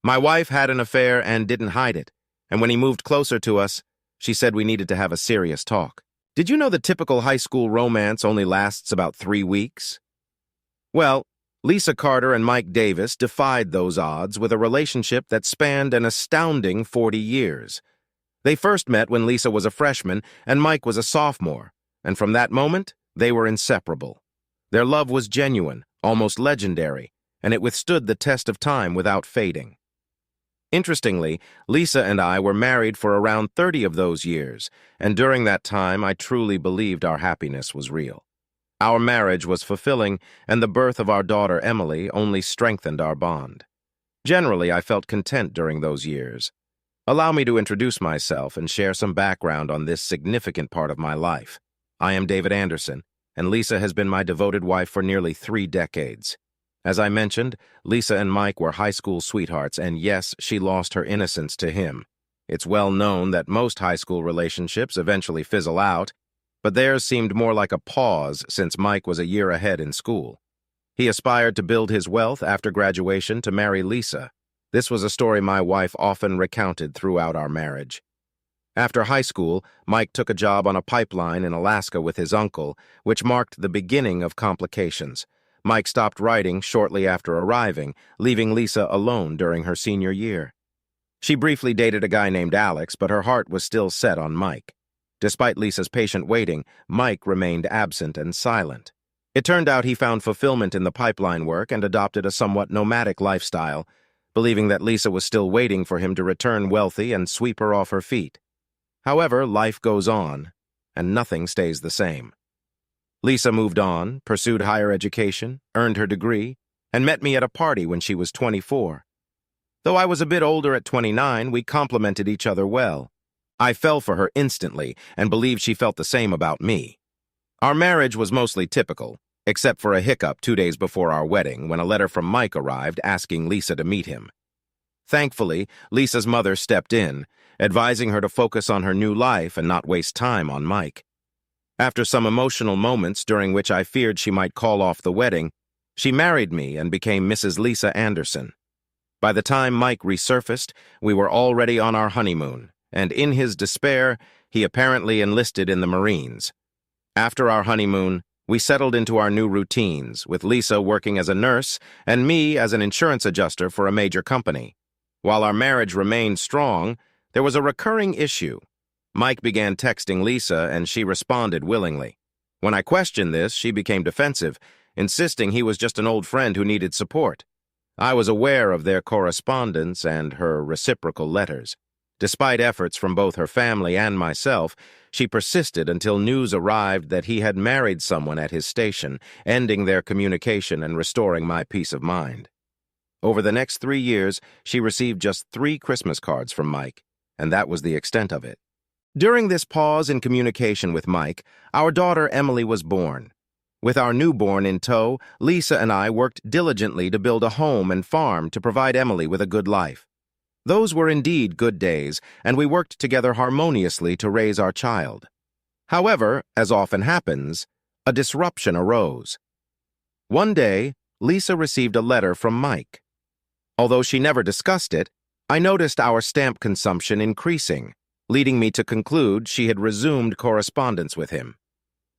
My wife had an affair and didn't hide it, and when he moved closer to us, she said we needed to have a serious talk. Did you know the typical high school romance only lasts about 3 weeks? Well, Lisa Carter and Mike Davis defied those odds with a relationship that spanned an astounding 40 years. They first met when Lisa was a freshman and Mike was a sophomore, and from that moment, they were inseparable. Their love was genuine, almost legendary, and it withstood the test of time without fading. Interestingly, Lisa and I were married for around 30 of those years, and during that time I truly believed our happiness was real. Our marriage was fulfilling, and the birth of our daughter Emily only strengthened our bond. Generally, I felt content during those years. Allow me to introduce myself and share some background on this significant part of my life. I am David Anderson, and Lisa has been my devoted wife for nearly 3 decades. As I mentioned, Lisa and Mike were high school sweethearts, and yes, she lost her innocence to him. It's well known that most high school relationships eventually fizzle out, but theirs seemed more like a pause since Mike was a year ahead in school. He aspired to build his wealth after graduation to marry Lisa. This was a story my wife often recounted throughout our marriage. After high school, Mike took a job on a pipeline in Alaska with his uncle, which marked the beginning of complications. Mike stopped writing shortly after arriving, leaving Lisa alone during her senior year. She briefly dated a guy named Alex, but her heart was still set on Mike. Despite Lisa's patient waiting, Mike remained absent and silent. It turned out he found fulfillment in the pipeline work and adopted a somewhat nomadic lifestyle, believing that Lisa was still waiting for him to return wealthy and sweep her off her feet. However, life goes on, and nothing stays the same. Lisa moved on, pursued higher education, earned her degree, and met me at a party when she was 24. Though I was a bit older at 29, we complemented each other well. I fell for her instantly and believed she felt the same about me. Our marriage was mostly typical, except for a hiccup 2 days before our wedding when a letter from Mike arrived asking Lisa to meet him. Thankfully, Lisa's mother stepped in, advising her to focus on her new life and not waste time on Mike. After some emotional moments during which I feared she might call off the wedding, she married me and became Mrs. Lisa Anderson. By the time Mike resurfaced, we were already on our honeymoon, and in his despair, he apparently enlisted in the Marines. After our honeymoon, we settled into our new routines, with Lisa working as a nurse and me as an insurance adjuster for a major company. While our marriage remained strong, there was a recurring issue. Mike began texting Lisa, and she responded willingly. When I questioned this, she became defensive, insisting he was just an old friend who needed support. I was aware of their correspondence and her reciprocal letters. Despite efforts from both her family and myself, she persisted until news arrived that he had married someone at his station, ending their communication and restoring my peace of mind. Over the next 3 years, she received just 3 Christmas cards from Mike, and that was the extent of it. During this pause in communication with Mike, our daughter Emily was born. With our newborn in tow, Lisa and I worked diligently to build a home and farm to provide Emily with a good life. Those were indeed good days, and we worked together harmoniously to raise our child. However, as often happens, a disruption arose. One day, Lisa received a letter from Mike. Although she never discussed it, I noticed our stamp consumption increasing, leading me to conclude she had resumed correspondence with him.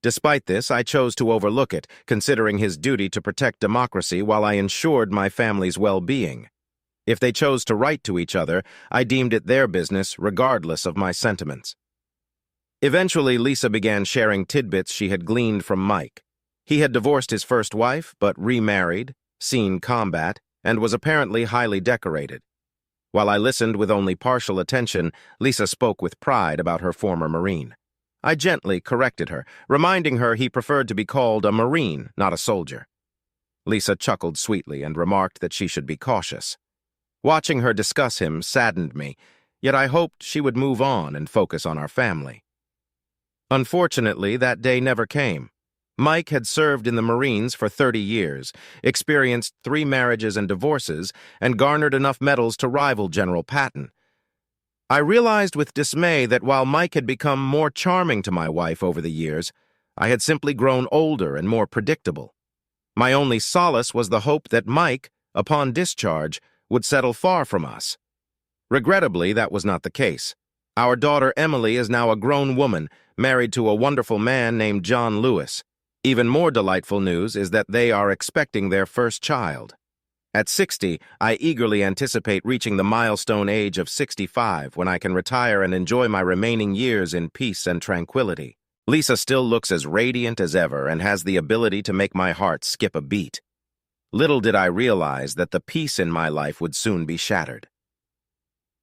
Despite this, I chose to overlook it, considering his duty to protect democracy while I ensured my family's well-being. If they chose to write to each other, I deemed it their business, regardless of my sentiments. Eventually, Lisa began sharing tidbits she had gleaned from Mike. He had divorced his first wife, but remarried, seen combat, and was apparently highly decorated. While I listened with only partial attention, Lisa spoke with pride about her former Marine. I gently corrected her, reminding her he preferred to be called a Marine, not a soldier. Lisa chuckled sweetly and remarked that she should be cautious. Watching her discuss him saddened me, yet I hoped she would move on and focus on our family. Unfortunately, that day never came. Mike had served in the Marines for 30 years, experienced 3 marriages and divorces, and garnered enough medals to rival General Patton. I realized with dismay that while Mike had become more charming to my wife over the years, I had simply grown older and more predictable. My only solace was the hope that Mike, upon discharge, would settle far from us. Regrettably, that was not the case. Our daughter Emily is now a grown woman, married to a wonderful man named John Lewis. Even more delightful news is that they are expecting their first child. At 60, I eagerly anticipate reaching the milestone age of 65 when I can retire and enjoy my remaining years in peace and tranquility. Lisa still looks as radiant as ever and has the ability to make my heart skip a beat. Little did I realize that the peace in my life would soon be shattered.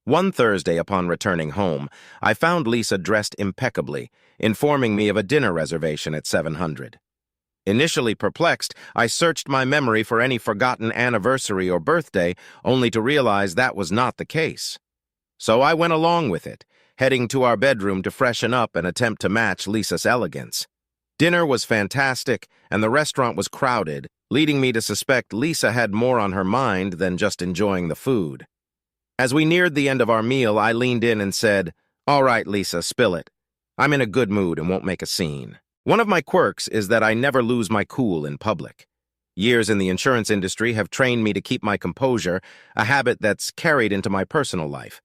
One Thursday upon returning home, I found Lisa dressed impeccably, informing me of a dinner reservation at 700. Initially perplexed, I searched my memory for any forgotten anniversary or birthday, only to realize that was not the case. So I went along with it, heading to our bedroom to freshen up and attempt to match Lisa's elegance. Dinner was fantastic, and the restaurant was crowded, leading me to suspect Lisa had more on her mind than just enjoying the food. As we neared the end of our meal, I leaned in and said, "All right, Lisa, spill it. I'm in a good mood and won't make a scene." One of my quirks is that I never lose my cool in public. Years in the insurance industry have trained me to keep my composure, a habit that's carried into my personal life.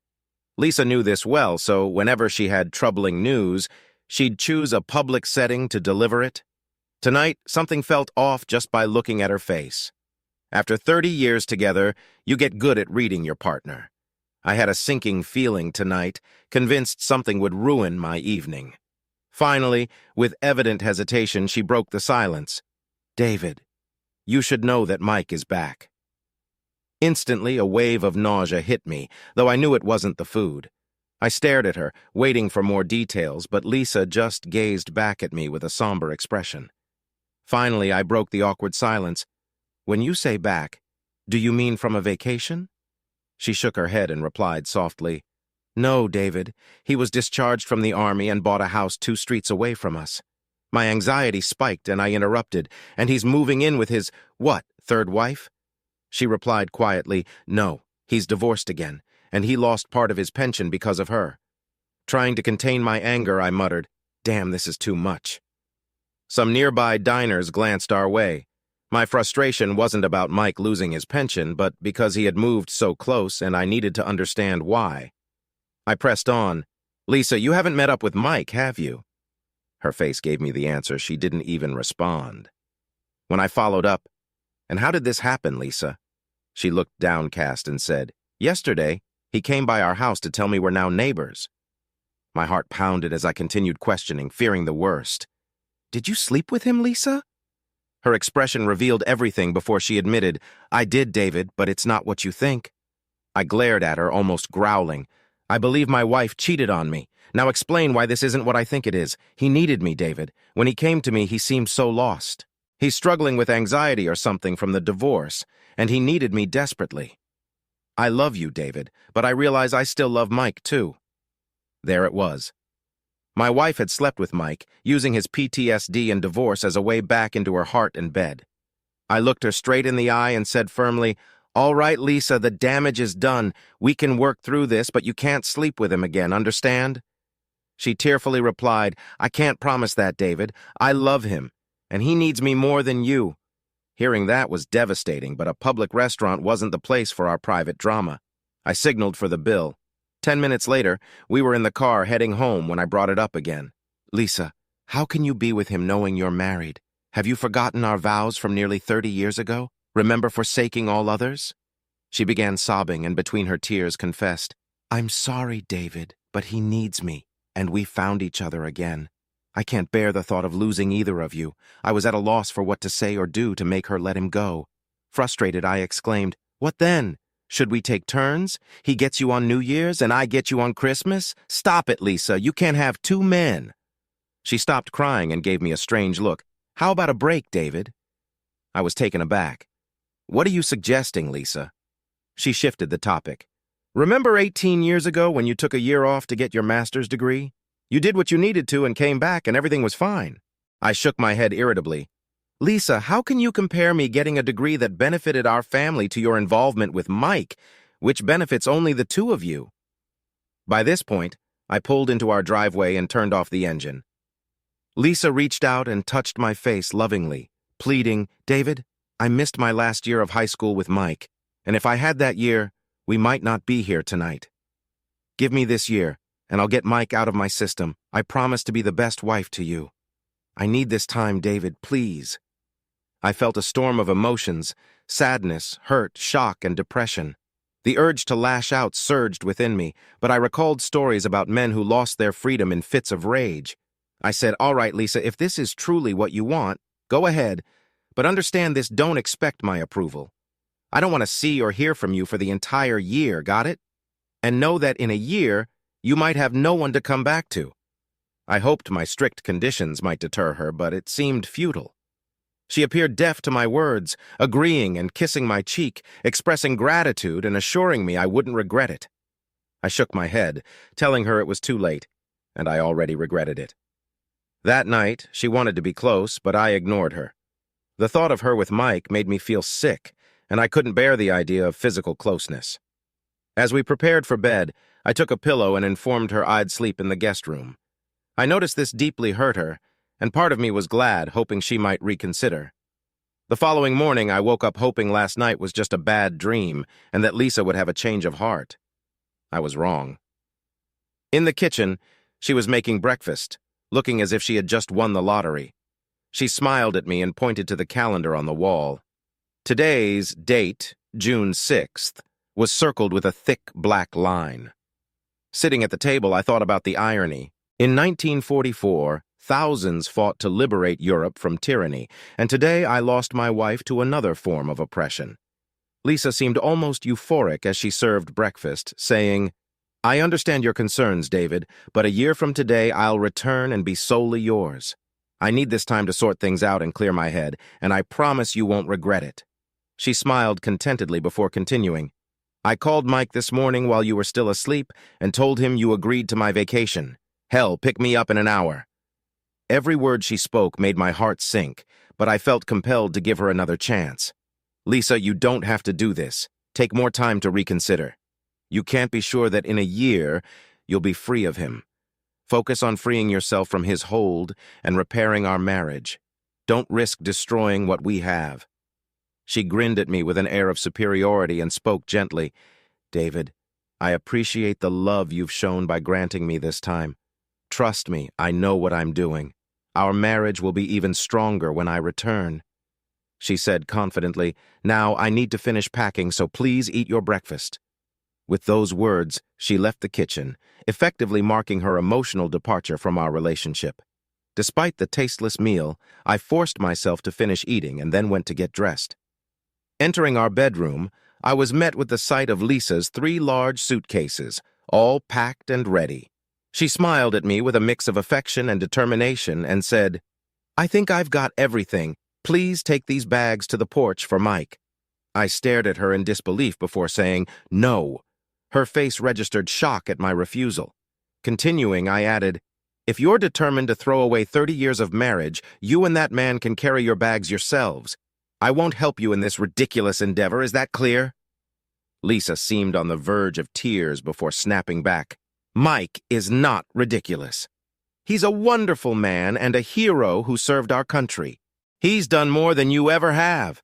Lisa knew this well, so whenever she had troubling news, she'd choose a public setting to deliver it. Tonight, something felt off just by looking at her face. After 30 years together, you get good at reading your partner. I had a sinking feeling tonight, convinced something would ruin my evening. Finally, with evident hesitation, she broke the silence. "David, you should know that Mike is back." Instantly, a wave of nausea hit me, though I knew it wasn't the food. I stared at her, waiting for more details, but Lisa just gazed back at me with a somber expression. Finally, I broke the awkward silence. "When you say back, do you mean from a vacation?" She shook her head and replied softly, "No, David. He was discharged from the army and bought a house 2 streets away from us." My anxiety spiked and I interrupted, "And he's moving in with his, what, 3rd wife?" She replied quietly, "No, he's divorced again, and he lost part of his pension because of her." Trying to contain my anger, I muttered, "Damn, this is too much." Some nearby diners glanced our way. My frustration wasn't about Mike losing his pension, but because he had moved so close and I needed to understand why. I pressed on. "Lisa, you haven't met up with Mike, have you?" Her face gave me the answer. She didn't even respond. When I followed up, "And how did this happen, Lisa?" She looked downcast and said, "Yesterday, he came by our house to tell me we're now neighbors." My heart pounded as I continued questioning, fearing the worst. "Did you sleep with him, Lisa?" Her expression revealed everything before she admitted, "I did, David, but it's not what you think." I glared at her, almost growling. "I believe my wife cheated on me. Now explain why this isn't what I think it is. He needed me, David. When he came to me, he seemed so lost. He's struggling with anxiety or something from the divorce, and he needed me desperately. I love you, David, but I realize I still love Mike, too." There it was. My wife had slept with Mike, using his PTSD and divorce as a way back into her heart and bed. I looked her straight in the eye and said firmly, "All right, Lisa, the damage is done. We can work through this, but you can't sleep with him again, understand?" She tearfully replied, "I can't promise that, David. I love him, and he needs me more than you." Hearing that was devastating, but a public restaurant wasn't the place for our private drama. I signaled for the bill. 10 minutes later, we were in the car heading home when I brought it up again. "Lisa, how can you be with him knowing you're married? Have you forgotten our vows from nearly 30 years ago? Remember forsaking all others?" She began sobbing and between her tears confessed, "I'm sorry, David, but he needs me, and we found each other again. I can't bear the thought of losing either of you. I was at a loss for what to say or do to make her let him go." Frustrated, I exclaimed, "What then? Should we take turns? He gets you on New Year's and I get you on Christmas? Stop it, Lisa. You can't have 2 men." She stopped crying and gave me a strange look. "How about a break, David?" I was taken aback. "What are you suggesting, Lisa?" She shifted the topic. "Remember 18 years ago when you took a year off to get your master's degree? You did what you needed to and came back and everything was fine." I shook my head irritably. "Lisa, how can you compare me getting a degree that benefited our family to your involvement with Mike, which benefits only the 2 of you?" By this point, I pulled into our driveway and turned off the engine. Lisa reached out and touched my face lovingly, pleading, "David, I missed my last year of high school with Mike. And if I had that year, we might not be here tonight. Give me this year, and I'll get Mike out of my system. I promise to be the best wife to you. I need this time, David, please. I felt a storm of emotions, sadness, hurt, shock, and depression. The urge to lash out surged within me, but I recalled stories about men who lost their freedom in fits of rage. I said, all right, Lisa, if this is truly what you want, go ahead, but understand this, don't expect my approval. I don't want to see or hear from you for the entire year, got it? And know that in a year, you might have no one to come back to. I hoped my strict conditions might deter her, but it seemed futile. She appeared deaf to my words, agreeing and kissing my cheek, expressing gratitude and assuring me I wouldn't regret it. I shook my head, telling her it was too late, and I already regretted it. That night, she wanted to be close, but I ignored her. The thought of her with Mike made me feel sick, and I couldn't bear the idea of physical closeness. As we prepared for bed, I took a pillow and informed her I'd sleep in the guest room. I noticed this deeply hurt her, and part of me was glad, hoping she might reconsider. The following morning, I woke up hoping last night was just a bad dream and that Lisa would have a change of heart. I was wrong. In the kitchen, she was making breakfast, looking as if she had just won the lottery. She smiled at me and pointed to the calendar on the wall. Today's date, June 6th, was circled with a thick black line. Sitting at the table, I thought about the irony. In 1944, thousands fought to liberate Europe from tyranny, and today I lost my wife to another form of oppression. Lisa seemed almost euphoric as she served breakfast, saying, I understand your concerns, David, but a year from today I'll return and be solely yours. I need this time to sort things out and clear my head, and I promise you won't regret it. She smiled contentedly before continuing. I called Mike this morning while you were still asleep and told him you agreed to my vacation. Hell, pick me up in an hour. Every word she spoke made my heart sink, but I felt compelled to give her another chance. Lisa, you don't have to do this. Take more time to reconsider. You can't be sure that in a year you'll be free of him. Focus on freeing yourself from his hold and repairing our marriage. Don't risk destroying what we have. She grinned at me with an air of superiority and spoke gently. David, I appreciate the love you've shown by granting me this time. Trust me, I know what I'm doing. Our marriage will be even stronger when I return. She said confidently, Now I need to finish packing, so please eat your breakfast. With those words, she left the kitchen, effectively marking her emotional departure from our relationship. Despite the tasteless meal, I forced myself to finish eating and then went to get dressed. Entering our bedroom, I was met with the sight of Lisa's 3 large suitcases, all packed and ready. She smiled at me with a mix of affection and determination and said, I think I've got everything. Please take these bags to the porch for Mike. I stared at her in disbelief before saying, No. Her face registered shock at my refusal. Continuing, I added, If you're determined to throw away 30 years of marriage, you and that man can carry your bags yourselves. I won't help you in this ridiculous endeavor, is that clear? Lisa seemed on the verge of tears before snapping back. Mike is not ridiculous. He's a wonderful man and a hero who served our country. He's done more than you ever have.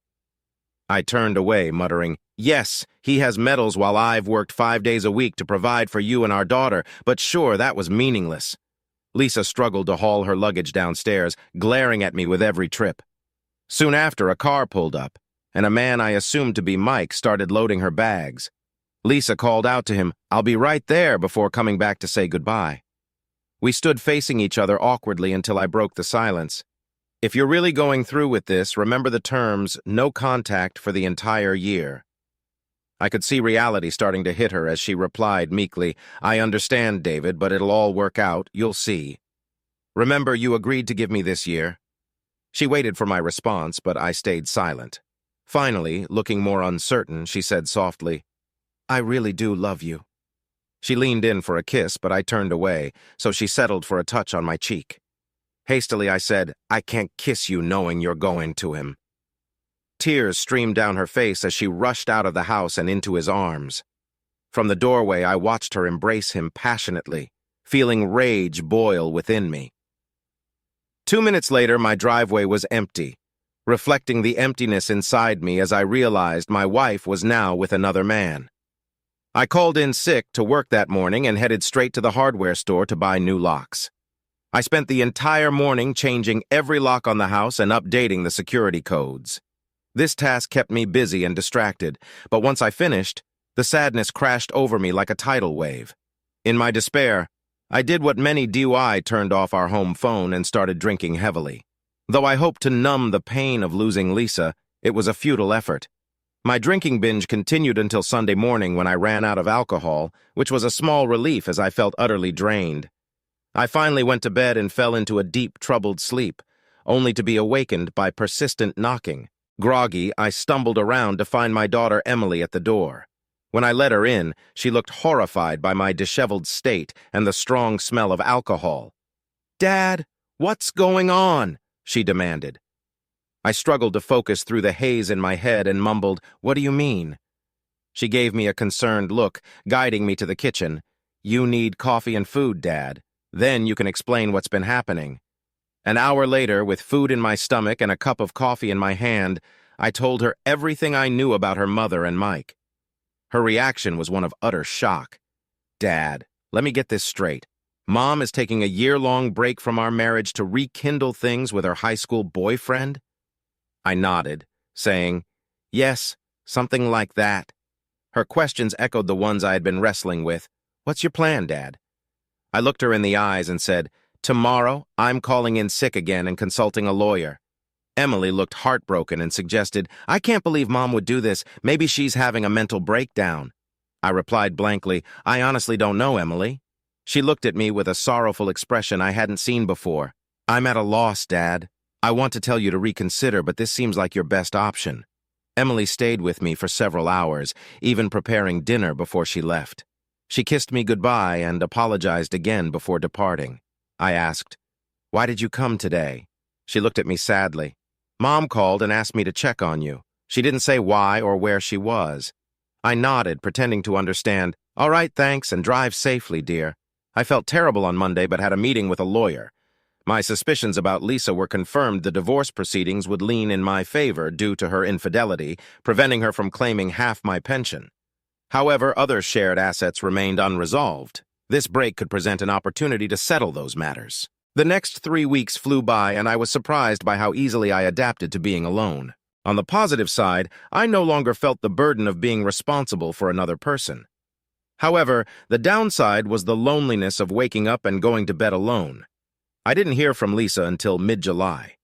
I turned away, muttering, Yes, he has medals while I've worked 5 days a week to provide for you and our daughter, but sure, that was meaningless. Lisa struggled to haul her luggage downstairs, glaring at me with every trip. Soon after, a car pulled up, and a man I assumed to be Mike started loading her bags. Lisa called out to him, I'll be right there, before coming back to say goodbye. We stood facing each other awkwardly until I broke the silence. If you're really going through with this, remember the terms, no contact for the entire year. I could see reality starting to hit her as she replied meekly, I understand, David, but it'll all work out, you'll see. Remember, you agreed to give me this year. She waited for my response, but I stayed silent. Finally, looking more uncertain, she said softly, I really do love you. She leaned in for a kiss, but I turned away, so she settled for a touch on my cheek. Hastily, I said, I can't kiss you knowing you're going to him. Tears streamed down her face as she rushed out of the house and into his arms. From the doorway, I watched her embrace him passionately, feeling rage boil within me. 2 minutes later, my driveway was empty. reflecting the emptiness inside me as I realized my wife was now with another man. I called in sick to work that morning and headed straight to the hardware store to buy new locks. I spent the entire morning changing every lock on the house and updating the security codes. This task kept me busy and distracted, but once I finished, the sadness crashed over me like a tidal wave. In my despair, I did what many do. I turned off our home phone and started drinking heavily. Though I hoped to numb the pain of losing Lisa, it was a futile effort. My drinking binge continued until Sunday morning when I ran out of alcohol, which was a small relief as I felt utterly drained. I finally went to bed and fell into a deep, troubled sleep, only to be awakened by persistent knocking. Groggy, I stumbled around to find my daughter Emily at the door. When I let her in, she looked horrified by my disheveled state and the strong smell of alcohol. "Dad, what's going on?" she demanded. I struggled to focus through the haze in my head and mumbled, "What do you mean?" She gave me a concerned look, guiding me to the kitchen. "You need coffee and food, Dad. Then you can explain what's been happening." An hour later, with food in my stomach and a cup of coffee in my hand, I told her everything I knew about her mother and Mike. Her reaction was one of utter shock. "Dad, let me get this straight. Mom is taking a year-long break from our marriage to rekindle things with her high school boyfriend?" I nodded, saying, "Yes, something like that." Her questions echoed the ones I had been wrestling with. "What's your plan, Dad?" I looked her in the eyes and said, "Tomorrow, I'm calling in sick again and consulting a lawyer." Emily looked heartbroken and suggested, "I can't believe Mom would do this. Maybe she's having a mental breakdown." I replied blankly, "I honestly don't know, Emily." She looked at me with a sorrowful expression I hadn't seen before. "I'm at a loss, Dad. I want to tell you to reconsider, but this seems like your best option." Emily stayed with me for several hours, even preparing dinner before she left. She kissed me goodbye and apologized again before departing. I asked, "Why did you come today?" She looked at me sadly. "Mom called and asked me to check on you. She didn't say why or where she was." I nodded, pretending to understand. "All right, thanks, and drive safely, dear." I felt terrible on Monday but had a meeting with a lawyer. My suspicions about Lisa were confirmed. The divorce proceedings would lean in my favor due to her infidelity, preventing her from claiming half my pension. However, other shared assets remained unresolved. This break could present an opportunity to settle those matters. The next 3 weeks flew by, and I was surprised by how easily I adapted to being alone. On the positive side, I no longer felt the burden of being responsible for another person. However, the downside was the loneliness of waking up and going to bed alone. I didn't hear from Lisa until mid-July.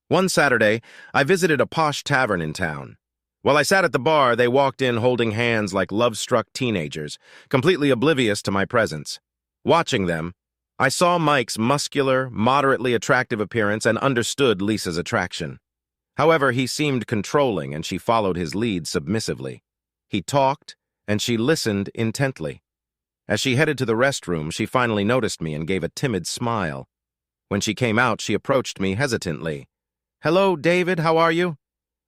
One Saturday, I visited a posh tavern in town. While I sat at the bar, they walked in holding hands like love-struck teenagers, completely oblivious to my presence. Watching them, I saw Mike's muscular, moderately attractive appearance and understood Lisa's attraction. However, he seemed controlling, and she followed his lead submissively. He talked, and she listened intently. As she headed to the restroom, she finally noticed me and gave a timid smile. When she came out, she approached me hesitantly. "Hello, David, how are you?"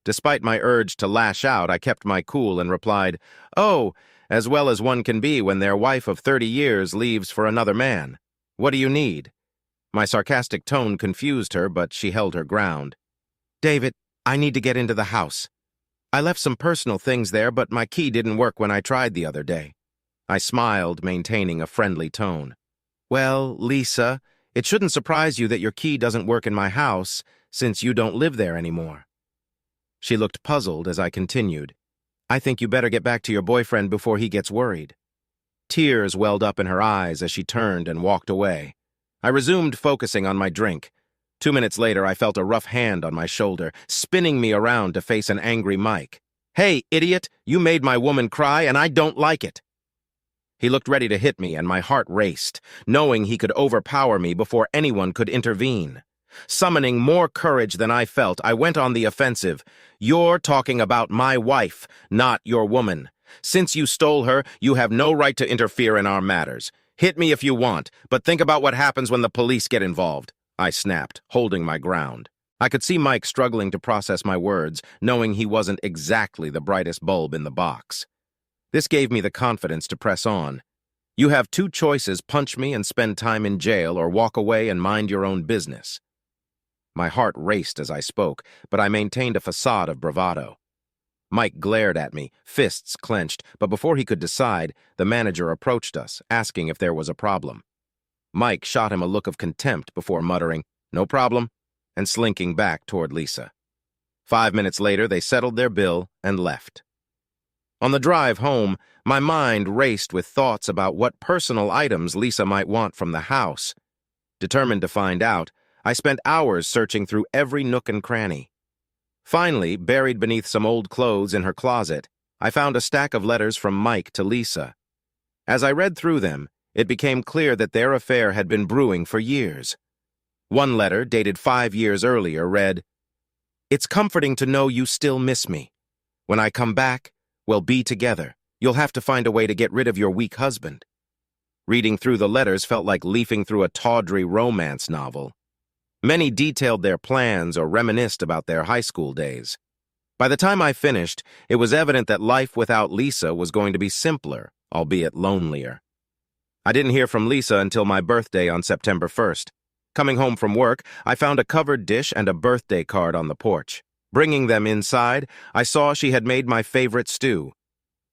Despite my urge to lash out, I kept my cool and replied, "Oh, as well as one can be when their wife of 30 years leaves for another man. What do you need?" My sarcastic tone confused her, but she held her ground. "David, I need to get into the house. I left some personal things there, but my key didn't work when I tried the other day." I smiled, maintaining a friendly tone. "Well, Lisa, it shouldn't surprise you that your key doesn't work in my house, since you don't live there anymore." She looked puzzled as I continued. "I think you better get back to your boyfriend before he gets worried." Tears welled up in her eyes as she turned and walked away. I resumed focusing on my drink. 2 minutes later, I felt a rough hand on my shoulder, spinning me around to face an angry Mike. "Hey, idiot, you made my woman cry, and I don't like it." He looked ready to hit me, and my heart raced, knowing he could overpower me before anyone could intervene. Summoning more courage than I felt, I went on the offensive. "You're talking about my wife, not your woman. Since you stole her, you have no right to interfere in our matters. Hit me if you want, but think about what happens when the police get involved," I snapped, holding my ground. I could see Mike struggling to process my words, knowing he wasn't exactly the brightest bulb in the box. This gave me the confidence to press on. "You have 2 choices: punch me and spend time in jail, or walk away and mind your own business." My heart raced as I spoke, but I maintained a facade of bravado. Mike glared at me, fists clenched, but before he could decide, the manager approached us, asking if there was a problem. Mike shot him a look of contempt before muttering, "No problem," and slinking back toward Lisa. 5 minutes later, they settled their bill and left. On the drive home, my mind raced with thoughts about what personal items Lisa might want from the house. Determined to find out, I spent hours searching through every nook and cranny. Finally, buried beneath some old clothes in her closet, I found a stack of letters from Mike to Lisa. As I read through them, it became clear that their affair had been brewing for years. One letter, dated 5 years earlier, read, "It's comforting to know you still miss me. When I come back, we'll be together. You'll have to find a way to get rid of your weak husband." Reading through the letters felt like leafing through a tawdry romance novel. Many detailed their plans or reminisced about their high school days. By the time I finished, it was evident that life without Lisa was going to be simpler, albeit lonelier. I didn't hear from Lisa until my birthday on September 1st. Coming home from work, I found a covered dish and a birthday card on the porch. Bringing them inside, I saw she had made my favorite stew.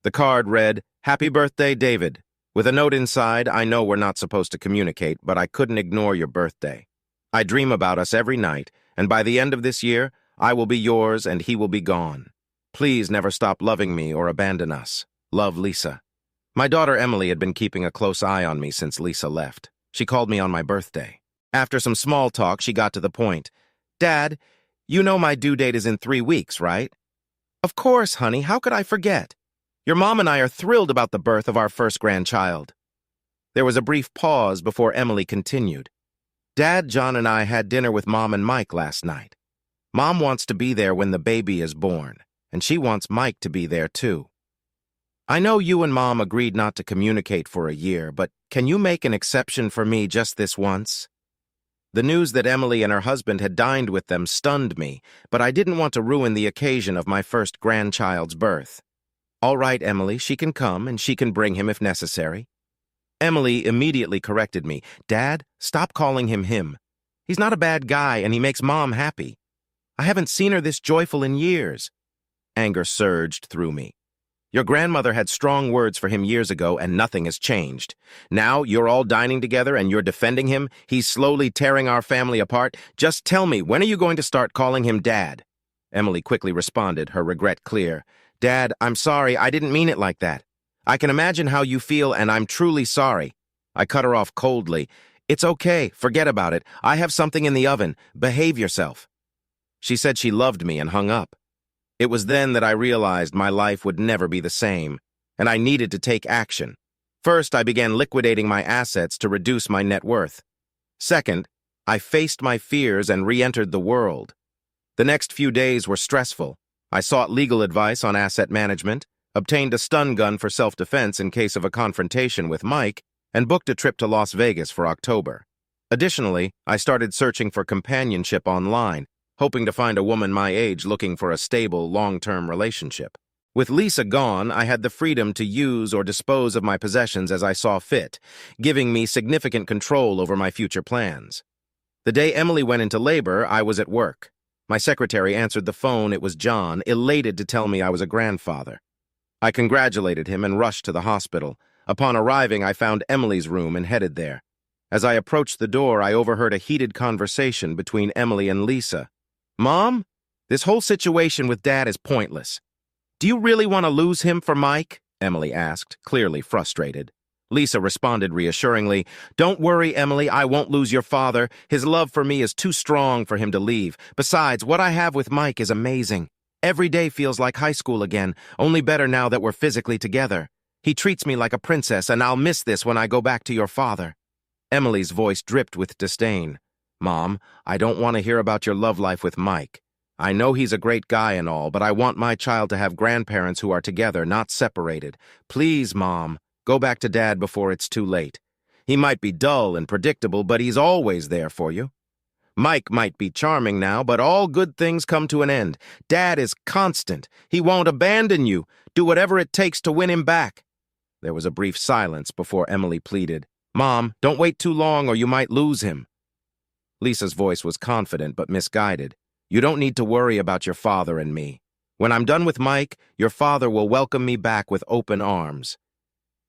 The card read, "Happy birthday, David." With a note inside, "I know we're not supposed to communicate, but I couldn't ignore your birthday. I dream about us every night, and by the end of this year, I will be yours and he will be gone. Please never stop loving me or abandon us. Love, Lisa." My daughter Emily had been keeping a close eye on me since Lisa left. She called me on my birthday. After some small talk, she got to the point. "Dad, you know my due date is in 3 weeks, right?" "Of course, honey. How could I forget? Your mom and I are thrilled about the birth of our first grandchild." There was a brief pause before Emily continued. "Dad, John, and I had dinner with Mom and Mike last night. Mom wants to be there when the baby is born, and she wants Mike to be there too. I know you and Mom agreed not to communicate for a year, but can you make an exception for me just this once?" The news that Emily and her husband had dined with them stunned me, but I didn't want to ruin the occasion of my first grandchild's birth. "All right, Emily, she can come, and she can bring him if necessary." Emily immediately corrected me. "Dad, stop calling him him. He's not a bad guy, and he makes Mom happy. I haven't seen her this joyful in years." Anger surged through me. "Your grandmother had strong words for him years ago, and nothing has changed. Now you're all dining together and you're defending him. He's slowly tearing our family apart. Just tell me, when are you going to start calling him Dad?" Emily quickly responded, her regret clear. "Dad, I'm sorry, I didn't mean it like that. I can imagine how you feel, and I'm truly sorry." I cut her off coldly. "It's okay, forget about it. I have something in the oven. Behave yourself." She said she loved me and hung up. It was then that I realized my life would never be the same, and I needed to take action. First, I began liquidating my assets to reduce my net worth. Second, I faced my fears and re-entered the world. The next few days were stressful. I sought legal advice on asset management, obtained a stun gun for self-defense in case of a confrontation with Mike, and booked a trip to Las Vegas for October. Additionally, I started searching for companionship online, hoping to find a woman my age looking for a stable, long-term relationship. With Lisa gone, I had the freedom to use or dispose of my possessions as I saw fit, giving me significant control over my future plans. The day Emily went into labor, I was at work. My secretary answered the phone. It was John, elated to tell me I was a grandfather. I congratulated him and rushed to the hospital. Upon arriving, I found Emily's room and headed there. As I approached the door, I overheard a heated conversation between Emily and Lisa. "Mom, this whole situation with Dad is pointless. Do you really want to lose him for Mike?" Emily asked, clearly frustrated. Lisa responded reassuringly, "Don't worry, Emily, I won't lose your father. His love for me is too strong for him to leave. Besides, what I have with Mike is amazing. Every day feels like high school again, only better now that we're physically together. He treats me like a princess, and I'll miss this when I go back to your father." Emily's voice dripped with disdain. "Mom, I don't want to hear about your love life with Mike. I know he's a great guy and all, but I want my child to have grandparents who are together, not separated. Please, Mom, go back to Dad before it's too late. He might be dull and predictable, but he's always there for you. Mike might be charming now, but all good things come to an end. Dad is constant. He won't abandon you. Do whatever it takes to win him back." There was a brief silence before Emily pleaded, "Mom, don't wait too long or you might lose him." Lisa's voice was confident but misguided. You don't need to worry about your father and me. When I'm done with Mike, your father will welcome me back with open arms.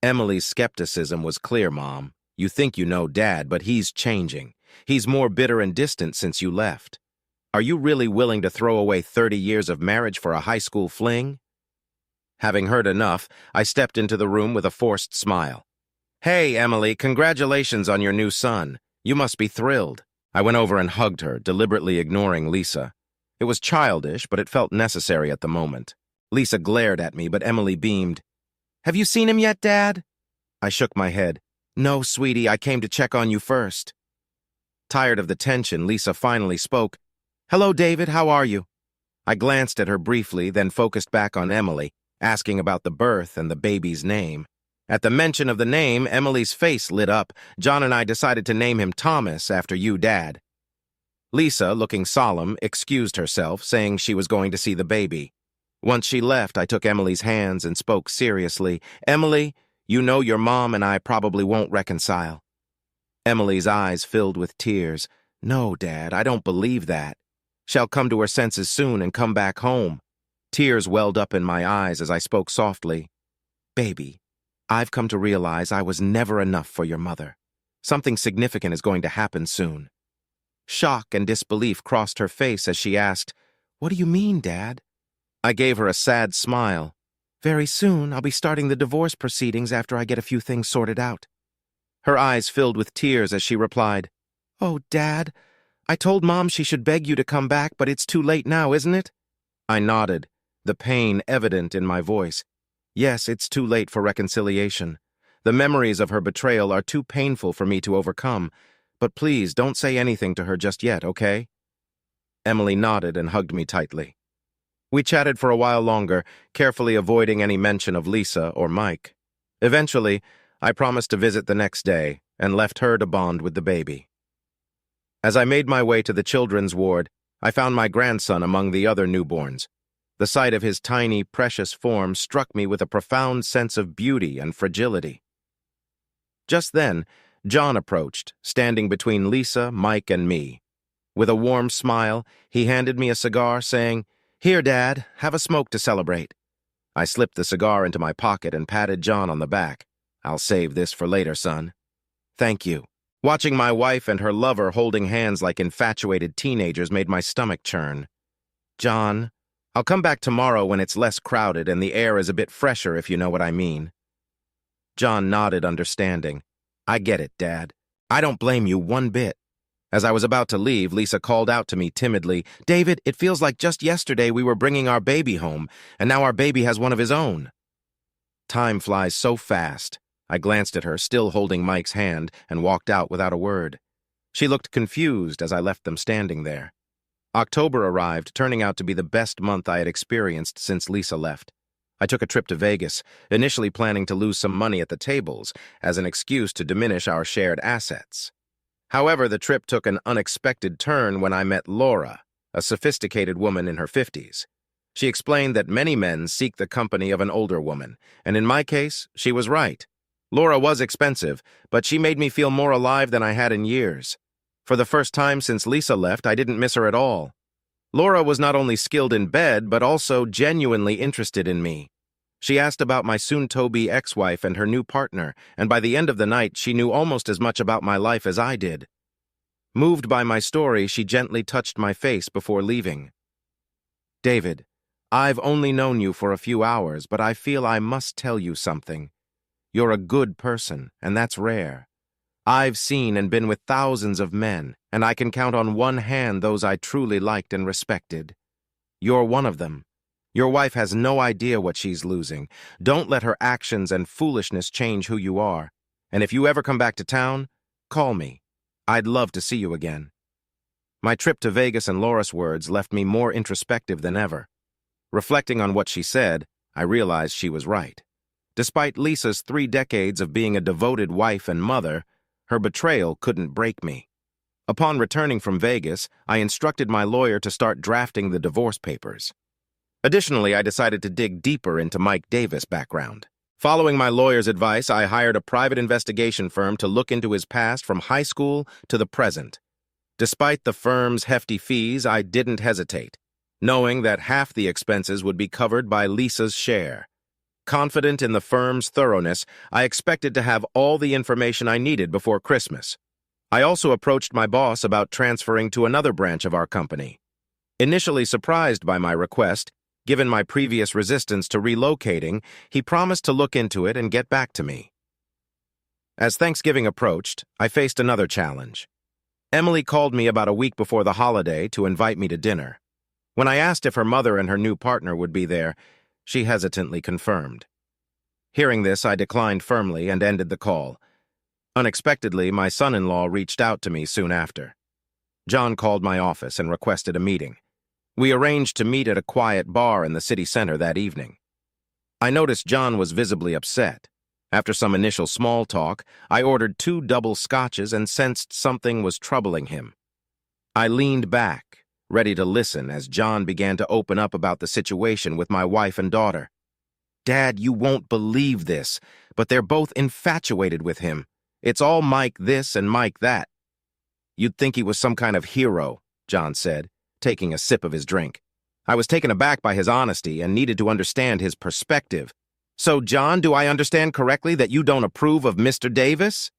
Emily's skepticism was clear, Mom. You think you know Dad, but he's changing. He's more bitter and distant since you left. Are you really willing to throw away 30 years of marriage for a high school fling? Having heard enough, I stepped into the room with a forced smile. Hey, Emily, congratulations on your new son. You must be thrilled. I went over and hugged her, deliberately ignoring Lisa. It was childish, but it felt necessary at the moment. Lisa glared at me, but Emily beamed. Have you seen him yet, Dad? I shook my head. No, sweetie, I came to check on you first. Tired of the tension, Lisa finally spoke. Hello, David, how are you? I glanced at her briefly, then focused back on Emily, asking about the birth and the baby's name. At the mention of the name, Emily's face lit up. John and I decided to name him Thomas after you, Dad. Lisa, looking solemn, excused herself, saying she was going to see the baby. Once she left, I took Emily's hands and spoke seriously. Emily, you know your mom and I probably won't reconcile. Emily's eyes filled with tears. No, Dad, I don't believe that. She'll come to her senses soon and come back home. Tears welled up in my eyes as I spoke softly. Baby, I've come to realize I was never enough for your mother. Something significant is going to happen soon. Shock and disbelief crossed her face as she asked, What do you mean, Dad? I gave her a sad smile. Very soon, I'll be starting the divorce proceedings after I get a few things sorted out. Her eyes filled with tears as she replied, Oh, Dad, I told Mom she should beg you to come back, but it's too late now, isn't it? I nodded, the pain evident in my voice. Yes, it's too late for reconciliation. The memories of her betrayal are too painful for me to overcome, but please don't say anything to her just yet, okay? Emily nodded and hugged me tightly. We chatted for a while longer, carefully avoiding any mention of Lisa or Mike. Eventually, I promised to visit the next day and left her to bond with the baby. As I made my way to the children's ward, I found my grandson among the other newborns. The sight of his tiny, precious form struck me with a profound sense of beauty and fragility. Just then, John approached, standing between Lisa, Mike, and me. With a warm smile, he handed me a cigar, saying, Here, Dad, have a smoke to celebrate. I slipped the cigar into my pocket and patted John on the back. I'll save this for later, son. Thank you. Watching my wife and her lover holding hands like infatuated teenagers made my stomach churn. John, I'll come back tomorrow when it's less crowded and the air is a bit fresher, if you know what I mean. John nodded, understanding. I get it, Dad. I don't blame you one bit. As I was about to leave, Lisa called out to me timidly, David, it feels like just yesterday we were bringing our baby home, and now our baby has one of his own. Time flies so fast. I glanced at her, still holding Mike's hand, and walked out without a word. She looked confused as I left them standing there. October arrived, turning out to be the best month I had experienced since Lisa left. I took a trip to Vegas, initially planning to lose some money at the tables as an excuse to diminish our shared assets. However, the trip took an unexpected turn when I met Laura, a sophisticated woman in her 50s. She explained that many men seek the company of an older woman, and in my case, she was right. Laura was expensive, but she made me feel more alive than I had in years. For the first time since Lisa left, I didn't miss her at all. Laura was not only skilled in bed, but also genuinely interested in me. She asked about my soon-to-be ex-wife and her new partner, and by the end of the night, she knew almost as much about my life as I did. Moved by my story, she gently touched my face before leaving. David, I've only known you for a few hours, but I feel I must tell you something. You're a good person, and that's rare. I've seen and been with thousands of men, and I can count on one hand those I truly liked and respected. You're one of them. Your wife has no idea what she's losing. Don't let her actions and foolishness change who you are. And if you ever come back to town, call me. I'd love to see you again. My trip to Vegas and Laura's words left me more introspective than ever. Reflecting on what she said, I realized she was right. Despite Lisa's 3 decades of being a devoted wife and mother, her betrayal couldn't break me. Upon returning from Vegas, I instructed my lawyer to start drafting the divorce papers. Additionally, I decided to dig deeper into Mike Davis' background. Following my lawyer's advice, I hired a private investigation firm to look into his past from high school to the present. Despite the firm's hefty fees, I didn't hesitate, knowing that half the expenses would be covered by Lisa's share. Confident in the firm's thoroughness, I expected to have all the information I needed before Christmas. I also approached my boss about transferring to another branch of our company. Initially surprised by my request, given my previous resistance to relocating, he promised to look into it and get back to me. As Thanksgiving approached, I faced another challenge. Emily called me about a week before the holiday to invite me to dinner. When I asked if her mother and her new partner would be there, she hesitantly confirmed. Hearing this, I declined firmly and ended the call. Unexpectedly, my son-in-law reached out to me soon after. John called my office and requested a meeting. We arranged to meet at a quiet bar in the city center that evening. I noticed John was visibly upset. After some initial small talk, I ordered 2 double scotches and sensed something was troubling him. I leaned back, ready to listen as John began to open up about the situation with my wife and daughter. "Dad, you won't believe this, but they're both infatuated with him. It's all Mike this and Mike that." "You'd think he was some kind of hero," John said, taking a sip of his drink. I was taken aback by his honesty and needed to understand his perspective. "So, John, do I understand correctly that you don't approve of Mr. Davis?"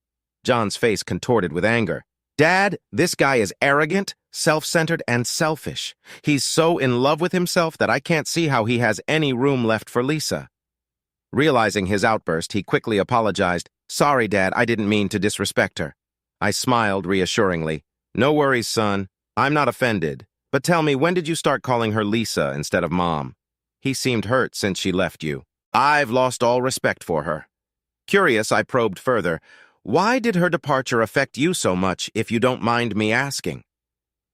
John's face contorted with anger. "Dad, this guy is arrogant, self-centered, and selfish. He's so in love with himself that I can't see how he has any room left for Lisa." Realizing his outburst, he quickly apologized. "Sorry, Dad, I didn't mean to disrespect her." I smiled reassuringly. "No worries, son. I'm not offended. But tell me, when did you start calling her Lisa instead of Mom? He seemed hurt since she left you." "I've lost all respect for her." Curious, I probed further. "Why did her departure affect you so much, if you don't mind me asking?"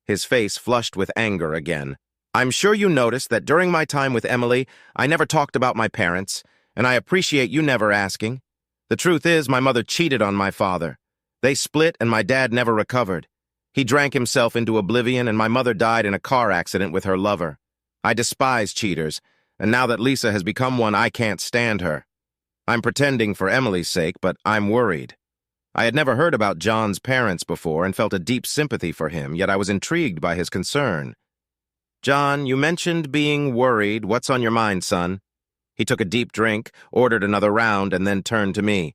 His face flushed with anger again. "I'm sure you noticed that during my time with Emily, I never talked about my parents, and I appreciate you never asking. The truth is, my mother cheated on my father. They split, and my dad never recovered. He drank himself into oblivion, and my mother died in a car accident with her lover. I despise cheaters, and now that Lisa has become one, I can't stand her. I'm pretending for Emily's sake, but I'm worried." I had never heard about John's parents before and felt a deep sympathy for him, yet I was intrigued by his concern. "John, you mentioned being worried. What's on your mind, son?" He took a deep drink, ordered another round, and then turned to me.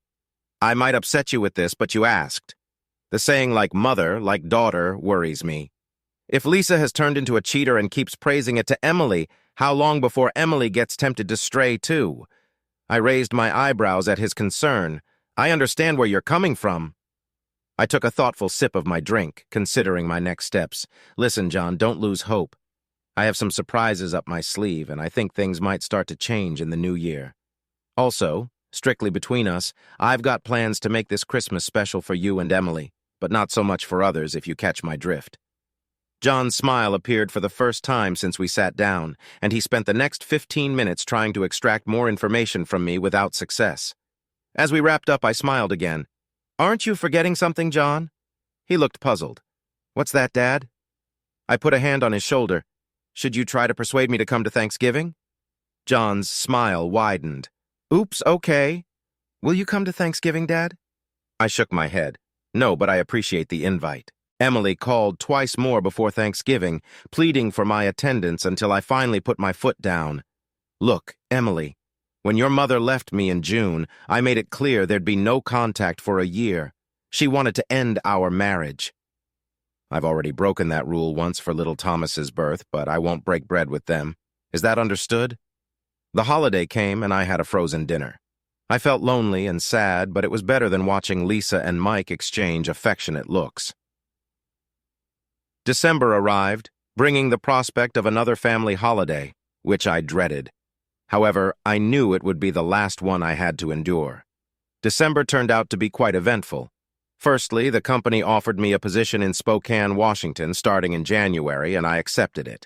"I might upset you with this, but you asked. The saying like mother, like daughter, worries me. If Lisa has turned into a cheater and keeps praising it to Emily, how long before Emily gets tempted to stray too?" I raised my eyebrows at his concern. "I understand where you're coming from." I took a thoughtful sip of my drink, considering my next steps. "Listen, John, don't lose hope. I have some surprises up my sleeve, and I think things might start to change in the new year. Also, strictly between us, I've got plans to make this Christmas special for you and Emily, but not so much for others if you catch my drift." John's smile appeared for the first time since we sat down, and he spent the next 15 minutes trying to extract more information from me without success. As we wrapped up, I smiled again. "Aren't you forgetting something, John?" He looked puzzled. "What's that, Dad?" I put a hand on his shoulder. "Should you try to persuade me to come to Thanksgiving?" John's smile widened. "Oops, okay. Will you come to Thanksgiving, Dad?" I shook my head. "No, but I appreciate the invite." Emily called twice more before Thanksgiving, pleading for my attendance until I finally put my foot down. "Look, Emily, when your mother left me in June, I made it clear there'd be no contact for a year. She wanted to end our marriage. I've already broken that rule once for little Thomas's birth, but I won't break bread with them. Is that understood?" The holiday came, and I had a frozen dinner. I felt lonely and sad, but it was better than watching Lisa and Mike exchange affectionate looks. December arrived, bringing the prospect of another family holiday, which I dreaded. However, I knew it would be the last one I had to endure. December turned out to be quite eventful. Firstly, the company offered me a position in Spokane, Washington, starting in January, and I accepted it.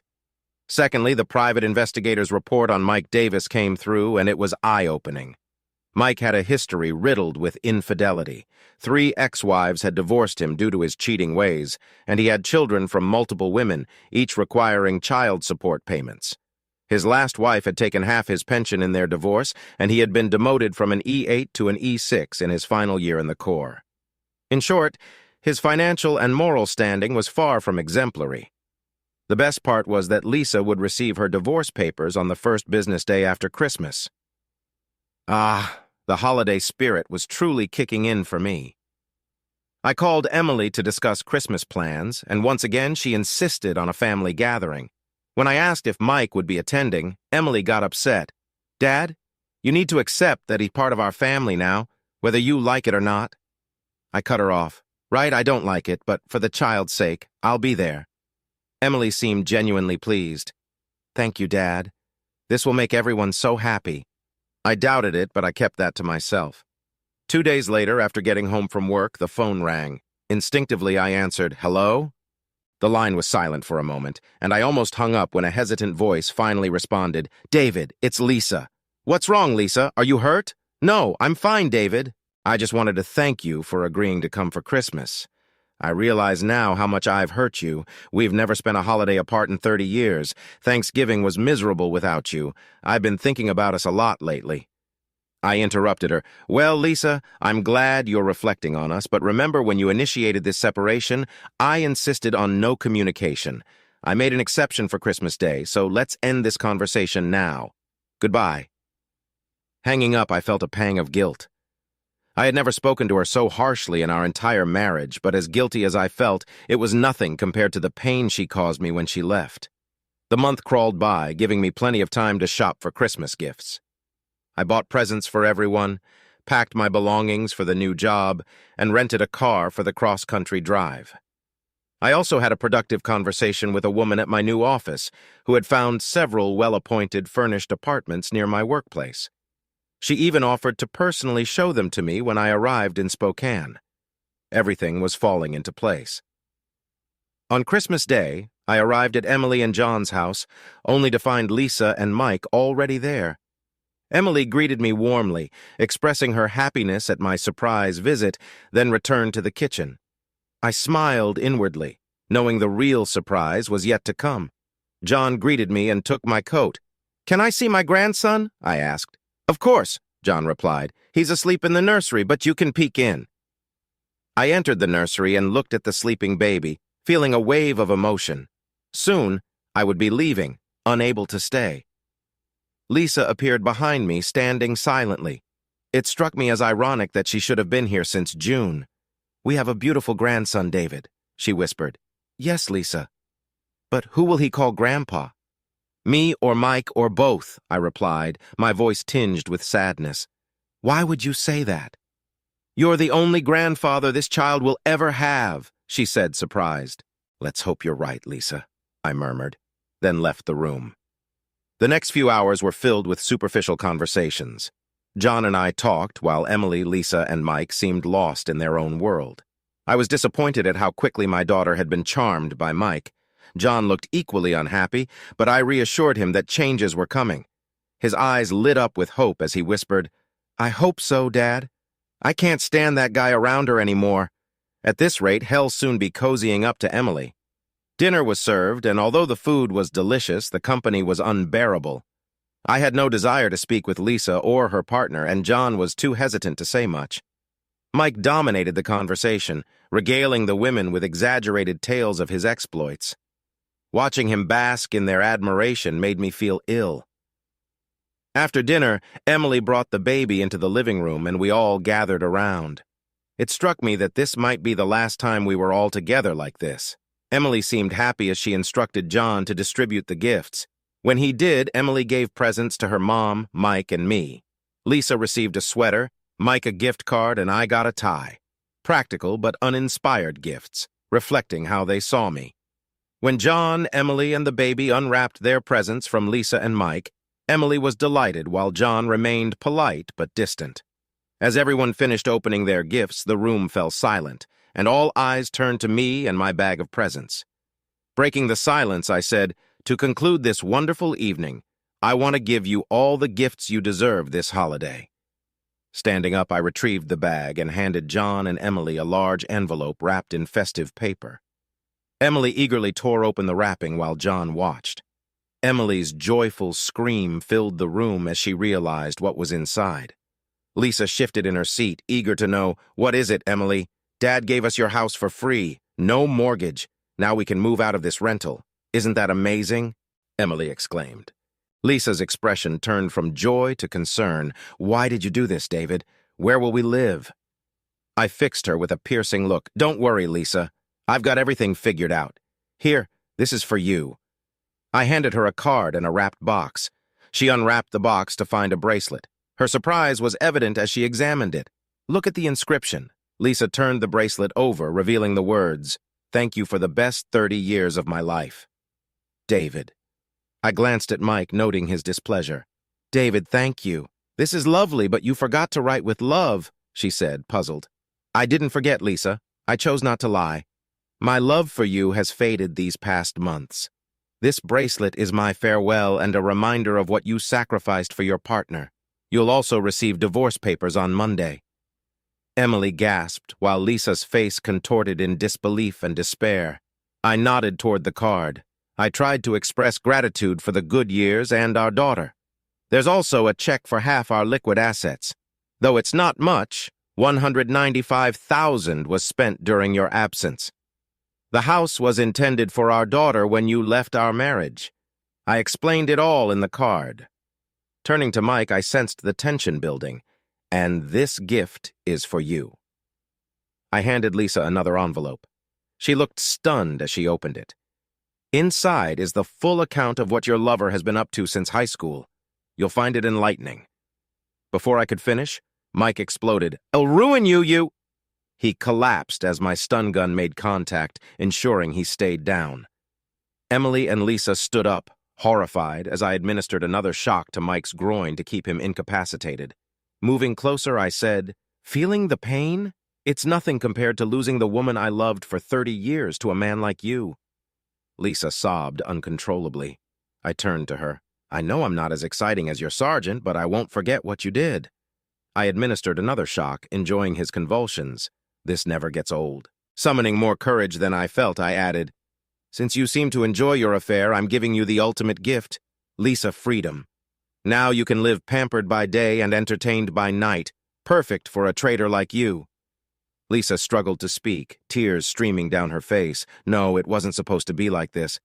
Secondly, the private investigator's report on Mike Davis came through, and it was eye-opening. Mike had a history riddled with infidelity. 3 ex-wives had divorced him due to his cheating ways, and he had children from multiple women, each requiring child support payments. His last wife had taken half his pension in their divorce, and he had been demoted from an E8 to an E6 in his final year in the Corps. In short, His financial and moral standing was far from exemplary. The best part was that Lisa would receive her divorce papers on the first business day after Christmas. Ah, the holiday spirit was truly kicking in for me. I called Emily to discuss Christmas plans, and once again she insisted on a family gathering. When I asked if Mike would be attending, Emily got upset. "Dad, you need to accept that he's part of our family now, whether you like it or not." I cut her off. "Right, I don't like it, but for the child's sake, I'll be there." Emily seemed genuinely pleased. "Thank you, Dad. This will make everyone so happy." I doubted it, but I kept that to myself. 2 days later, after getting home from work, the phone rang. Instinctively, I answered, "Hello?" The line was silent for a moment, and I almost hung up when a hesitant voice finally responded, "David, it's Lisa." "What's wrong, Lisa? Are you hurt?" "No, I'm fine, David. I just wanted to thank you for agreeing to come for Christmas. I realize now how much I've hurt you. We've never spent a holiday apart in 30 years. Thanksgiving was miserable without you. I've been thinking about us a lot lately." I interrupted her. "Well, Lisa, I'm glad you're reflecting on us, but remember when you initiated this separation, I insisted on no communication. I made an exception for Christmas Day, so let's end this conversation now. Goodbye." Hanging up, I felt a pang of guilt. I had never spoken to her so harshly in our entire marriage, but as guilty as I felt, it was nothing compared to the pain she caused me when she left. The month crawled by, giving me plenty of time to shop for Christmas gifts. I bought presents for everyone, packed my belongings for the new job, and rented a car for the cross-country drive. I also had a productive conversation with a woman at my new office who had found several well-appointed furnished apartments near my workplace. She even offered to personally show them to me when I arrived in Spokane. Everything was falling into place. On Christmas Day, I arrived at Emily and John's house, only to find Lisa and Mike already there. Emily greeted me warmly, expressing her happiness at my surprise visit, then returned to the kitchen. I smiled inwardly, knowing the real surprise was yet to come. John greeted me and took my coat. "Can I see my grandson?" I asked. "Of course," John replied. "He's asleep in the nursery, but you can peek in." I entered the nursery and looked at the sleeping baby, feeling a wave of emotion. Soon, I would be leaving, unable to stay. Lisa appeared behind me, standing silently. It struck me as ironic that she should have been here since June. "We have a beautiful grandson, David," she whispered. "Yes, Lisa. But who will he call Grandpa?" "Me or Mike or both," I replied, my voice tinged with sadness. "Why would you say that?" "You're the only grandfather this child will ever have," she said, surprised. "Let's hope you're right, Lisa," I murmured, then left the room. The next few hours were filled with superficial conversations. John and I talked while Emily, Lisa, and Mike seemed lost in their own world. I was disappointed at how quickly my daughter had been charmed by Mike. John looked equally unhappy, but I reassured him that changes were coming. His eyes lit up with hope as he whispered, "I hope so, Dad. I can't stand that guy around her anymore. At this rate, he'll soon be cozying up to Emily." Dinner was served, and although the food was delicious, the company was unbearable. I had no desire to speak with Lisa or her partner, and John was too hesitant to say much. Mike dominated the conversation, regaling the women with exaggerated tales of his exploits. Watching him bask in their admiration made me feel ill. After dinner, Emily brought the baby into the living room, and we all gathered around. It struck me that this might be the last time we were all together like this. Emily seemed happy as she instructed John to distribute the gifts. When he did, Emily gave presents to her mom, Mike, and me. Lisa received a sweater, Mike a gift card, and I got a tie. Practical but uninspired gifts, reflecting how they saw me. When John, Emily, and the baby unwrapped their presents from Lisa and Mike, Emily was delighted while John remained polite but distant. As everyone finished opening their gifts, the room fell silent, and all eyes turned to me and my bag of presents. Breaking the silence, I said, "To conclude this wonderful evening, I want to give you all the gifts you deserve this holiday." Standing up, I retrieved the bag and handed John and Emily a large envelope wrapped in festive paper. Emily eagerly tore open the wrapping while John watched. Emily's joyful scream filled the room as she realized what was inside. Lisa shifted in her seat, eager to know, "What is it, Emily?" Dad gave us your house for free, no mortgage. Now we can move out of this rental. Isn't that amazing? Emily exclaimed. Lisa's expression turned from joy to concern. Why did you do this, David? Where will we live? I fixed her with a piercing look. Don't worry, Lisa. I've got everything figured out. Here, this is for you. I handed her a card and a wrapped box. She unwrapped the box to find a bracelet. Her surprise was evident as she examined it. Look at the inscription. Lisa turned the bracelet over, revealing the words, "Thank you for the best 30 years of my life. David." I glanced at Mike, noting his displeasure. David, thank you. This is lovely, but you forgot to write with love, she said, puzzled. I didn't forget, Lisa. I chose not to lie. My love for you has faded these past months. This bracelet is my farewell and a reminder of what you sacrificed for your partner. You'll also receive divorce papers on Monday. Emily gasped, while Lisa's face contorted in disbelief and despair. I nodded toward the card. I tried to express gratitude for the good years and our daughter. There's also a check for half our liquid assets. Though it's not much, $195,000 was spent during your absence. The house was intended for our daughter when you left our marriage. I explained it all in the card. Turning to Mike, I sensed the tension building. And this gift is for you. I handed Lisa another envelope. She looked stunned as she opened it. Inside is the full account of what your lover has been up to since high school. You'll find it enlightening. Before I could finish, Mike exploded. I'll ruin you, you! He collapsed as my stun gun made contact, ensuring he stayed down. Emily and Lisa stood up, horrified, as I administered another shock to Mike's groin to keep him incapacitated. Moving closer, I said, feeling the pain? It's nothing compared to losing the woman I loved for 30 years to a man like you. Lisa sobbed uncontrollably. I turned to her. I know I'm not as exciting as your sergeant, but I won't forget what you did. I administered another shock, enjoying his convulsions. This never gets old. Summoning more courage than I felt, I added, since you seem to enjoy your affair, I'm giving you the ultimate gift, Lisa, freedom. Now you can live pampered by day and entertained by night, perfect for a traitor like you. Lisa struggled to speak, tears streaming down her face. No, it wasn't supposed to be like this.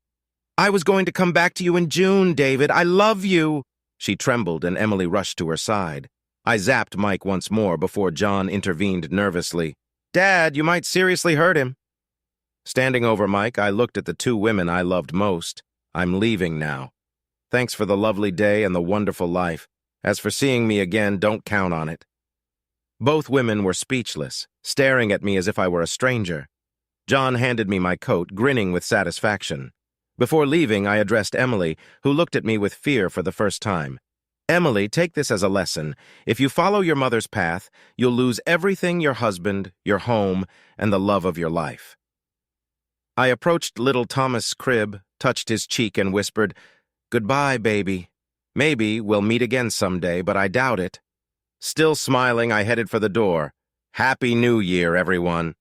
I was going to come back to you in June, David. I love you. She trembled and Emily rushed to her side. I zapped Mike once more before John intervened nervously. Dad, you might seriously hurt him. Standing over Mike, I looked at the two women I loved most. I'm leaving now. Thanks for the lovely day and the wonderful life. As for seeing me again, don't count on it. Both women were speechless, staring at me as if I were a stranger. John handed me my coat, grinning with satisfaction. Before leaving, I addressed Emily, who looked at me with fear for the first time. Emily, take this as a lesson. If you follow your mother's path, you'll lose everything, your husband, your home, and the love of your life. I approached little Thomas' crib, touched his cheek, and whispered, Goodbye, baby. Maybe we'll meet again someday, but I doubt it. Still smiling, I headed for the door. Happy New Year, everyone.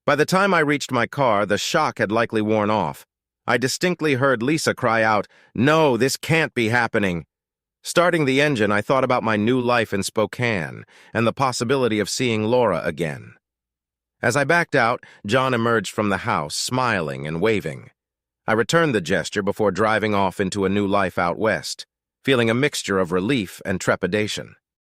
By the time I reached my car, the shock had likely worn off. I distinctly heard Lisa cry out, No, this can't be happening. Starting the engine, I thought about my new life in Spokane and the possibility of seeing Laura again. As I backed out, John emerged from the house, smiling and waving. I returned the gesture before driving off into a new life out west, feeling a mixture of relief and trepidation.